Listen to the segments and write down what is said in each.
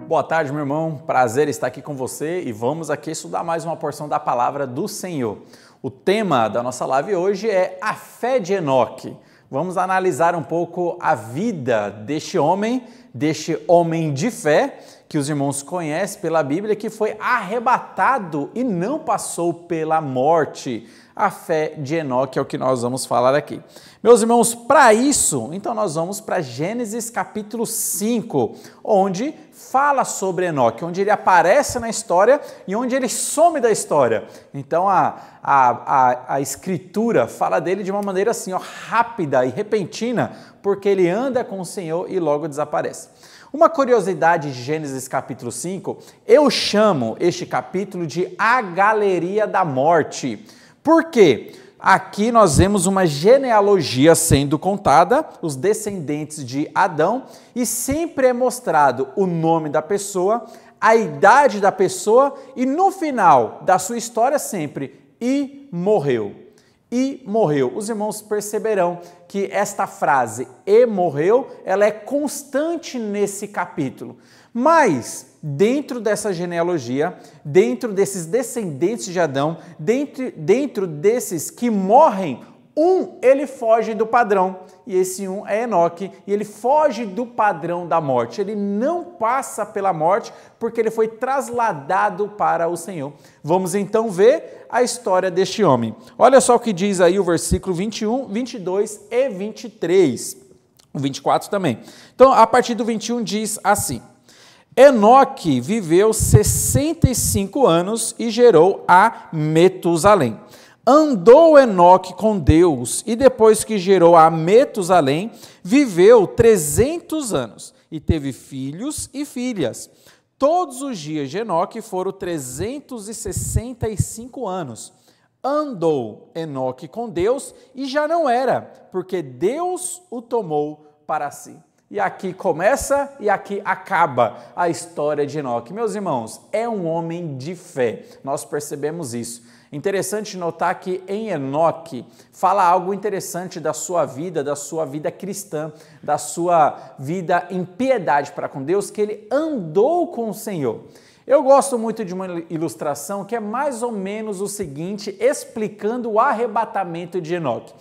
Boa tarde, meu irmão. Prazer estar aqui com você e vamos aqui estudar mais uma porção da palavra do Senhor. O tema da nossa live hoje é a fé de Enoque. Vamos analisar um pouco a vida deste homem de fé, que os irmãos conhecem pela Bíblia, que foi arrebatado e não passou pela morte. A fé de Enoque é o que nós vamos falar aqui. Meus irmãos, para isso, então nós vamos para Gênesis capítulo 5, onde fala sobre Enoque, onde ele aparece na história e onde ele some da história. Então a escritura fala dele de uma maneira assim, rápida e repentina, porque ele anda com o Senhor e logo desaparece. Uma curiosidade de Gênesis capítulo 5, eu chamo este capítulo de A Galeria da Morte. Por quê? Aqui nós vemos uma genealogia sendo contada, os descendentes de Adão, e sempre é mostrado o nome da pessoa, a idade da pessoa e no final da sua história sempre, e morreu. E morreu. Os irmãos perceberão que esta frase, e morreu, ela é constante nesse capítulo. Mas, dentro dessa genealogia, dentro desses descendentes de Adão, dentro desses que morrem, ele foge do padrão, e esse é Enoque, e ele foge do padrão da morte. Ele não passa pela morte, porque ele foi trasladado para o Senhor. Vamos então ver a história deste homem. Olha só o que diz aí o versículo 21, 22 e 23, o 24 também. Então, a partir do 21 diz assim: Enoque viveu 65 anos e gerou a Metusalém. Andou Enoque com Deus e depois que gerou a Metusalém, viveu 300 anos e teve filhos e filhas. Todos os dias de Enoque foram 365 anos. Andou Enoque com Deus e já não era, porque Deus o tomou para si. E aqui começa e aqui acaba a história de Enoque. Meus irmãos, é um homem de fé, nós percebemos isso. Interessante notar que em Enoque fala algo interessante da sua vida cristã, da sua vida em piedade para com Deus, que ele andou com o Senhor. Eu gosto muito de uma ilustração que é mais ou menos o seguinte, explicando o arrebatamento de Enoque.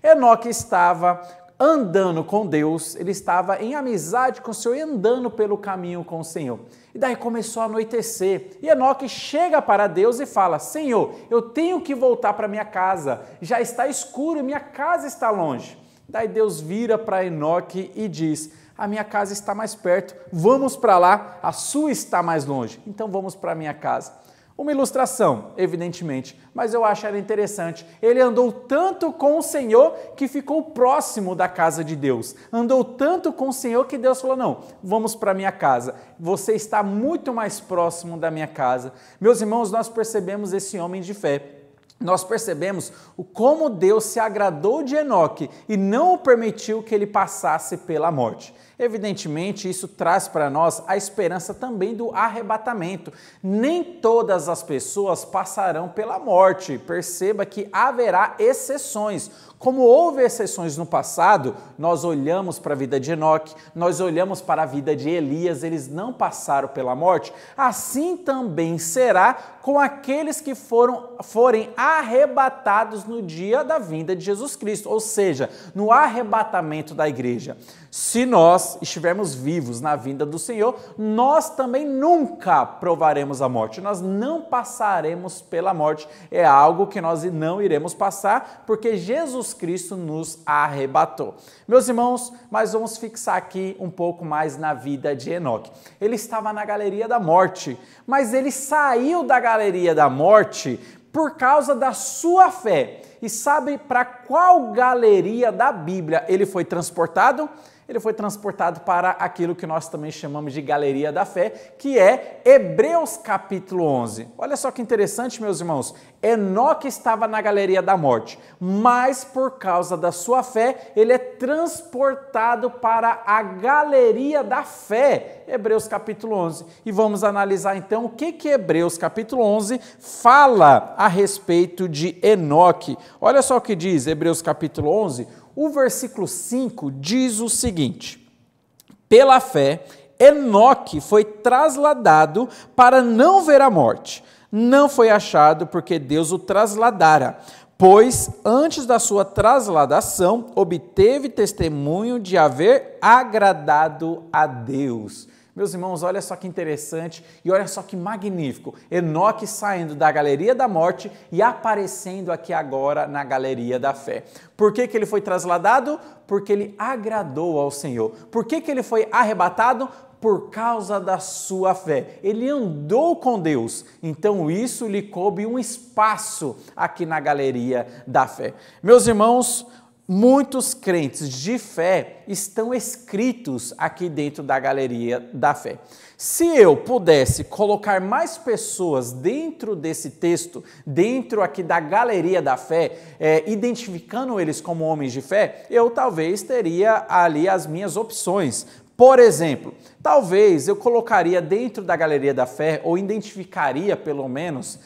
Enoque estava andando com Deus, ele estava em amizade com o Senhor e andando pelo caminho com o Senhor. E daí começou a anoitecer. E Enoque chega para Deus e fala: Senhor, eu tenho que voltar para minha casa. Já está escuro, minha casa está longe. Daí Deus vira para Enoque e diz: a minha casa está mais perto, vamos para lá, a sua está mais longe. Então vamos para a minha casa. Uma ilustração, evidentemente, mas eu acho ela interessante. Ele andou tanto com o Senhor que ficou próximo da casa de Deus. Andou tanto com o Senhor que Deus falou: não, vamos para a minha casa. Você está muito mais próximo da minha casa. Meus irmãos, nós percebemos esse homem de fé. Nós percebemos como Deus se agradou de Enoque e não o permitiu que ele passasse pela morte. Evidentemente, isso traz para nós a esperança também do arrebatamento. Nem todas as pessoas passarão pela morte. Perceba que haverá exceções. Como houve exceções no passado, nós olhamos para a vida de Enoque, nós olhamos para a vida de Elias, eles não passaram pela morte. Assim também será com aqueles que forem arrebatados no dia da vinda de Jesus Cristo, ou seja, no arrebatamento da igreja. Se nós estivermos vivos na vinda do Senhor, nós também nunca provaremos a morte, nós não passaremos pela morte, é algo que nós não iremos passar, porque Jesus Cristo nos arrebatou. Meus irmãos, mas vamos fixar aqui um pouco mais na vida de Enoque. Ele estava na galeria da morte, mas ele saiu da galeria da morte por causa da sua fé. E sabe para qual galeria da Bíblia ele foi transportado? Ele foi transportado para aquilo que nós também chamamos de galeria da fé, que é Hebreus capítulo 11. Olha só que interessante, meus irmãos. Enoque estava na galeria da morte, mas por causa da sua fé, ele é transportado para a galeria da fé. Hebreus capítulo 11. E vamos analisar então o que Hebreus capítulo 11 fala a respeito de Enoque. Olha só o que diz Hebreus capítulo 11. O versículo 5 diz o seguinte: pela fé, Enoque foi trasladado para não ver a morte. Não foi achado porque Deus o trasladara, pois antes da sua trasladação obteve testemunho de haver agradado a Deus. Meus irmãos, olha só que interessante e olha só que magnífico. Enoque saindo da galeria da morte e aparecendo aqui agora na galeria da fé. Por que ele foi trasladado? Porque ele agradou ao Senhor. Por que ele foi arrebatado? Por causa da sua fé. Ele andou com Deus, então isso lhe coube um espaço aqui na galeria da fé. Meus irmãos, muitos crentes de fé estão escritos aqui dentro da galeria da fé. Se eu pudesse colocar mais pessoas dentro desse texto, dentro aqui da galeria da fé, identificando eles como homens de fé, eu talvez teria ali as minhas opções. Por exemplo, talvez eu colocaria dentro da galeria da fé, ou identificaria pelo menos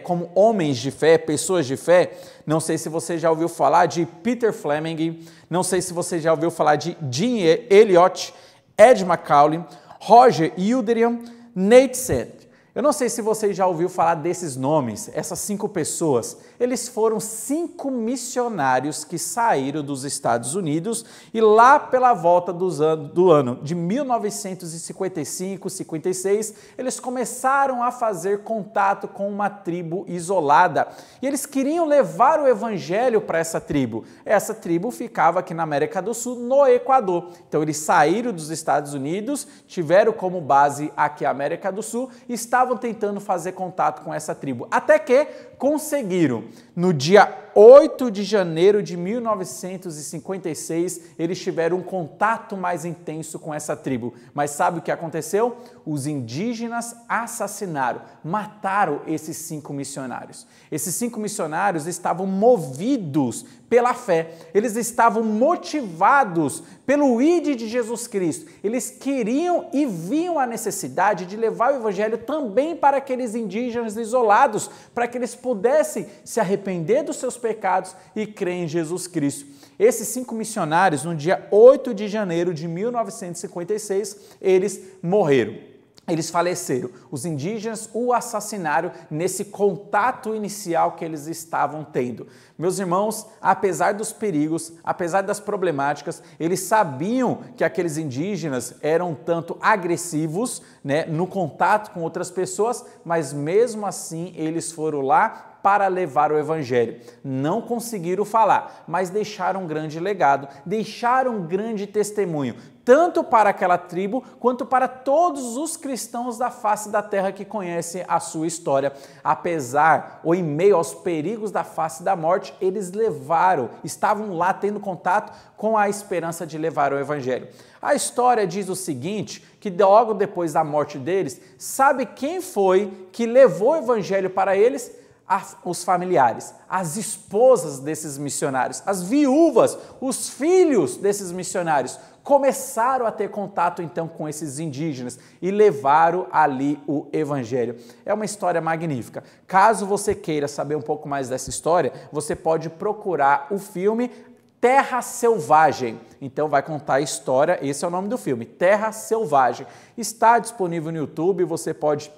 como homens de fé, pessoas de fé. Não sei se você já ouviu falar de Peter Fleming, não sei se você já ouviu falar de Jim Elliot, Ed Macaulay, Roger Eldrian, Nate Saint. Eu não sei se você já ouviu falar desses nomes, essas 5 pessoas. Eles foram 5 missionários que saíram dos Estados Unidos e lá pela volta do ano de 1955, 56, eles começaram a fazer contato com uma tribo isolada. E eles queriam levar o evangelho para essa tribo. Essa tribo ficava aqui na América do Sul, no Equador. Então eles saíram dos Estados Unidos, tiveram como base aqui a América do Sul e estavam tentando fazer contato com essa tribo, até que conseguiram. No dia 8 de janeiro de 1956, eles tiveram um contato mais intenso com essa tribo. Mas sabe o que aconteceu? Os indígenas assassinaram, mataram esses 5 missionários. Esses 5 missionários estavam movidos pela fé, eles estavam motivados pelo ID de Jesus Cristo. Eles queriam e viam a necessidade de levar o evangelho também para aqueles indígenas isolados, para que eles pudessem se arrepender dos seus pecados e crer em Jesus Cristo. Esses 5 missionários, no dia 8 de janeiro de 1956, eles morreram. Eles faleceram. Os indígenas o assassinaram nesse contato inicial que eles estavam tendo. Meus irmãos, apesar dos perigos, apesar das problemáticas, eles sabiam que aqueles indígenas eram um tanto agressivos, né, no contato com outras pessoas, mas mesmo assim eles foram lá para levar o evangelho. Não conseguiram falar, mas deixaram um grande legado, deixaram um grande testemunho, tanto para aquela tribo, quanto para todos os cristãos da face da terra que conhecem a sua história. Apesar, ou em meio aos perigos da face da morte, eles estavam lá tendo contato com a esperança de levar o evangelho. A história diz o seguinte, que logo depois da morte deles, sabe quem foi que levou o evangelho para eles? Os familiares, as esposas desses missionários, as viúvas, os filhos desses missionários começaram a ter contato então com esses indígenas e levaram ali o evangelho. É uma história magnífica. Caso você queira saber um pouco mais dessa história, você pode procurar o filme Terra Selvagem. Então vai contar a história, esse é o nome do filme, Terra Selvagem. Está disponível no YouTube, você pode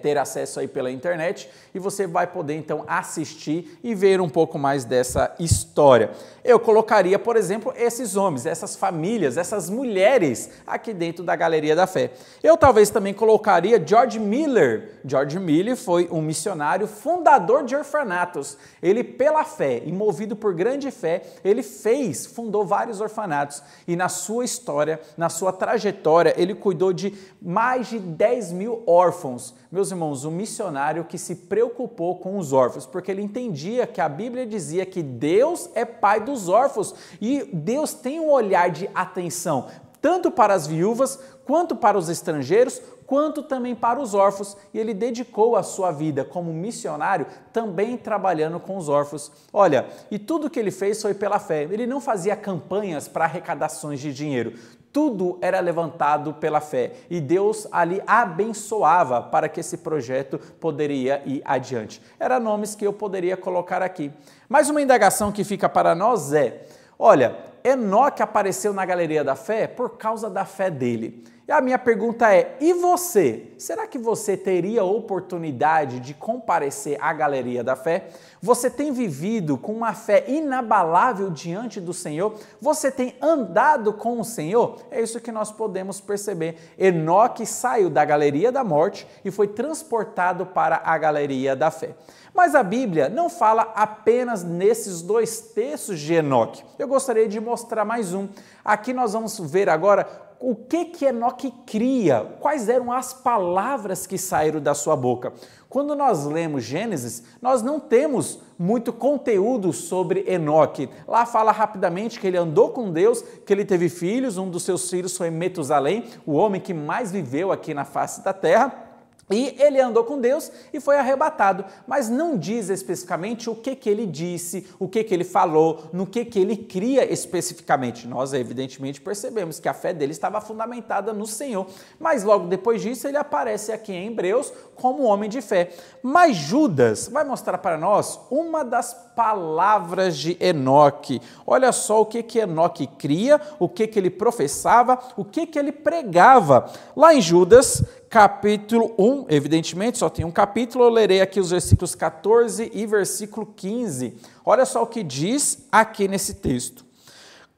ter acesso aí pela internet e você vai poder então assistir e ver um pouco mais dessa história. Eu colocaria, por exemplo, esses homens, essas famílias, essas mulheres aqui dentro da galeria da fé. Eu talvez também colocaria George Miller. George Miller foi um missionário fundador de orfanatos. Ele, pela fé e movido por grande fé, ele fundou vários orfanatos e na sua história, na sua trajetória, ele cuidou de mais de 10 mil órfãos. Meus irmãos, um missionário que se preocupou com os órfãos, porque ele entendia que a Bíblia dizia que Deus é pai dos órfãos e Deus tem um olhar de atenção, tanto para as viúvas, quanto para os estrangeiros, quanto também para os órfãos. E ele dedicou a sua vida como missionário também trabalhando com os órfãos. Olha, e tudo que ele fez foi pela fé. Ele não fazia campanhas para arrecadações de dinheiro. Tudo era levantado pela fé e Deus ali abençoava para que esse projeto poderia ir adiante. Eram nomes que eu poderia colocar aqui. Mas uma indagação que fica para nós é, olha, Enoque apareceu na galeria da fé por causa da fé dele. E a minha pergunta é, e você? Será que você teria oportunidade de comparecer à galeria da fé? Você tem vivido com uma fé inabalável diante do Senhor? Você tem andado com o Senhor? É isso que nós podemos perceber. Enoque saiu da galeria da morte e foi transportado para a galeria da fé. Mas a Bíblia não fala apenas nesses dois textos de Enoque. Eu gostaria de mostrar mais um. Aqui nós vamos ver agora o que Enoque cria, quais eram as palavras que saíram da sua boca. Quando nós lemos Gênesis, nós não temos muito conteúdo sobre Enoque. Lá fala rapidamente que ele andou com Deus, que ele teve filhos, um dos seus filhos foi Metusalém, o homem que mais viveu aqui na face da terra. E ele andou com Deus e foi arrebatado, mas não diz especificamente o que ele disse, o que ele falou, no que ele cria especificamente. Nós, evidentemente, percebemos que a fé dele estava fundamentada no Senhor, mas logo depois disso ele aparece aqui em Hebreus como homem de fé. Mas Judas vai mostrar para nós uma das palavras de Enoque. Olha só o que Enoque cria, o que ele professava, o que ele pregava. Lá em Judas, capítulo 1, evidentemente, só tem um capítulo, eu lerei aqui os versículos 14 e versículo 15. Olha só o que diz aqui nesse texto.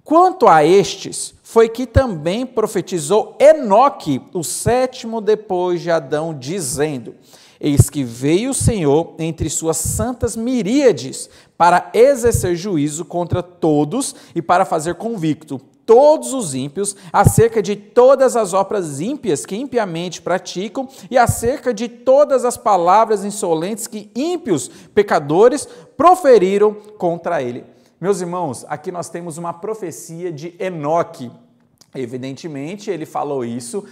Quanto a estes, foi que também profetizou Enoque, o sétimo depois de Adão, dizendo: eis que veio o Senhor entre suas santas miríades, para exercer juízo contra todos e para fazer convicto todos os ímpios, acerca de todas as obras ímpias que impiamente praticam e acerca de todas as palavras insolentes que ímpios pecadores proferiram contra ele. Meus irmãos, aqui nós temos uma profecia de Enoque. Evidentemente, ele falou isso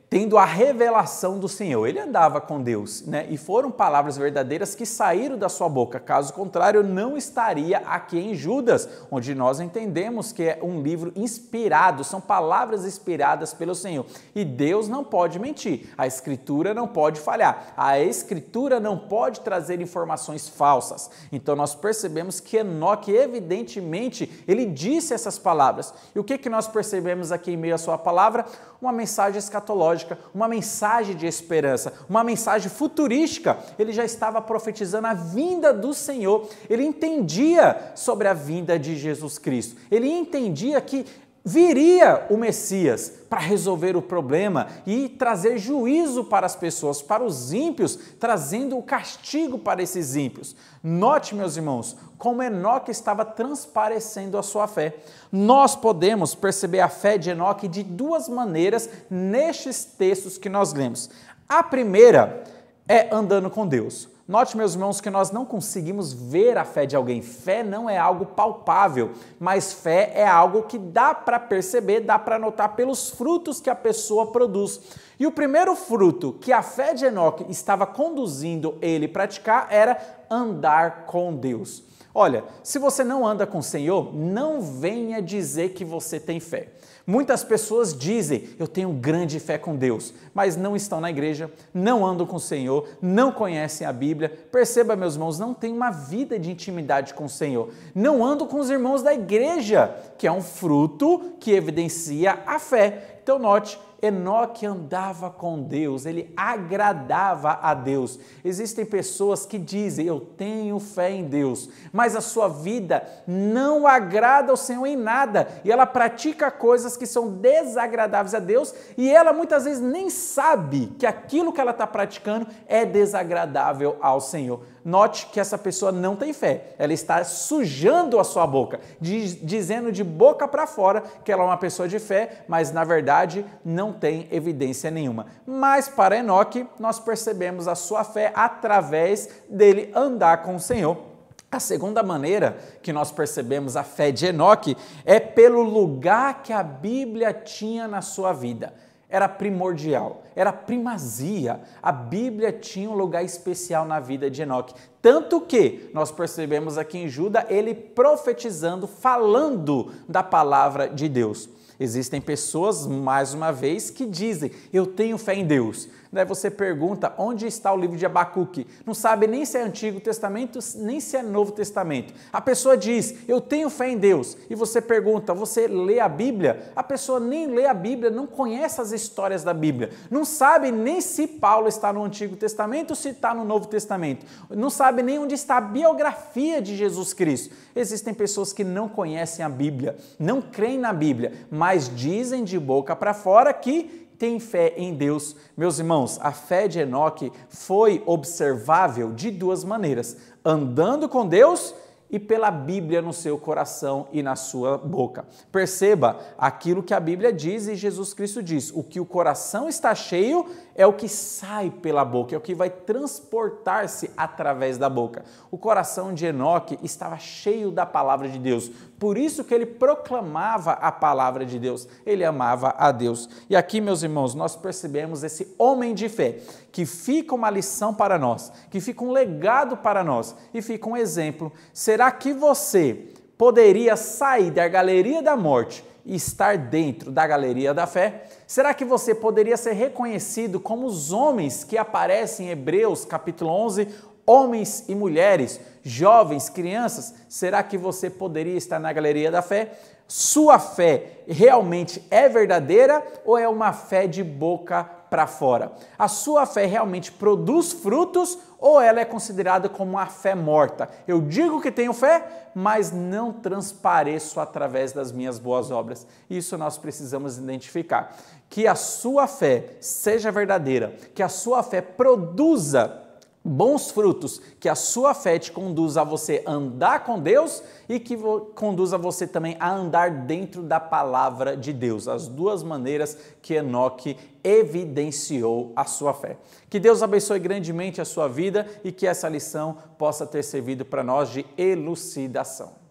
tendo a revelação do Senhor. Ele andava com Deus, né? E foram palavras verdadeiras que saíram da sua boca. Caso contrário, não estaria aqui em Judas, onde nós entendemos que é um livro inspirado, são palavras inspiradas pelo Senhor. E Deus não pode mentir, a Escritura não pode falhar, a Escritura não pode trazer informações falsas. Então nós percebemos que Enoque, evidentemente, ele disse essas palavras. E o que nós percebemos aqui em meio à sua palavra? Uma mensagem escatológica, uma mensagem de esperança, uma mensagem futurística. Ele já estava profetizando a vinda do Senhor, ele entendia sobre a vinda de Jesus Cristo, ele entendia que viria o Messias para resolver o problema e trazer juízo para as pessoas, para os ímpios, trazendo o castigo para esses ímpios. Note, meus irmãos, como Enoque estava transparecendo a sua fé. Nós podemos perceber a fé de Enoque de duas maneiras nestes textos que nós lemos. A primeira é andando com Deus. Note, meus irmãos, que nós não conseguimos ver a fé de alguém. Fé não é algo palpável, mas fé é algo que dá para perceber, dá para notar pelos frutos que a pessoa produz. E o primeiro fruto que a fé de Enoque estava conduzindo ele a praticar era andar com Deus. Olha, se você não anda com o Senhor, não venha dizer que você tem fé. Muitas pessoas dizem, eu tenho grande fé com Deus, mas não estão na igreja, não andam com o Senhor, não conhecem a Bíblia. Perceba, meus irmãos, não tem uma vida de intimidade com o Senhor. Não andam com os irmãos da igreja, que é um fruto que evidencia a fé. Então note, Enoque andava com Deus, ele agradava a Deus. Existem pessoas que dizem, eu tenho fé em Deus, mas a sua vida não agrada ao Senhor em nada, e ela pratica coisas que são desagradáveis a Deus, e ela muitas vezes nem sabe que aquilo que ela está praticando é desagradável ao Senhor. Note que essa pessoa não tem fé, ela está sujando a sua boca, dizendo de boca para fora que ela é uma pessoa de fé, mas na verdade não tem evidência nenhuma. Mas para Enoque, nós percebemos a sua fé através dele andar com o Senhor. A segunda maneira que nós percebemos a fé de Enoque é pelo lugar que a Bíblia tinha na sua vida. Era primordial, era primazia. A Bíblia tinha um lugar especial na vida de Enoque. Tanto que nós percebemos aqui em Judas ele profetizando, falando da palavra de Deus. Existem pessoas, mais uma vez, que dizem, eu tenho fé em Deus, Daí você pergunta onde está o livro de Abacuque. Não sabe nem se é Antigo Testamento, nem se é Novo Testamento. A pessoa diz, eu tenho fé em Deus. E você pergunta, você lê a Bíblia? A pessoa nem lê a Bíblia, não conhece as histórias da Bíblia. Não sabe nem se Paulo está no Antigo Testamento ou se está no Novo Testamento. Não sabe nem onde está a biografia de Jesus Cristo. Existem pessoas que não conhecem a Bíblia, não creem na Bíblia, mas dizem de boca para fora que tem fé em Deus. Meus irmãos, a fé de Enoque foi observável de duas maneiras: andando com Deus e pela Bíblia no seu coração e na sua boca. Perceba aquilo que a Bíblia diz e Jesus Cristo diz: o que o coração está cheio é o que sai pela boca, é o que vai transportar-se através da boca. O coração de Enoque estava cheio da palavra de Deus, por isso que ele proclamava a palavra de Deus, ele amava a Deus. E aqui, meus irmãos, nós percebemos esse homem de fé, que fica uma lição para nós, que fica um legado para nós e fica um exemplo. Será que você poderia sair da galeria da morte e estar dentro da galeria da fé? Será que você poderia ser reconhecido como os homens que aparecem em Hebreus capítulo 11, homens e mulheres, jovens, crianças? Será que você poderia estar na galeria da fé? Sua fé realmente é verdadeira ou é uma fé de boca para fora? A sua fé realmente produz frutos ou ela é considerada como uma fé morta? Eu digo que tenho fé, mas não transpareço através das minhas boas obras. Isso nós precisamos identificar. Que a sua fé seja verdadeira, que a sua fé produza bons frutos, que a sua fé te conduza a você andar com Deus e que conduza você também a andar dentro da palavra de Deus. As duas maneiras que Enoque evidenciou a sua fé. Que Deus abençoe grandemente a sua vida e que essa lição possa ter servido para nós de elucidação.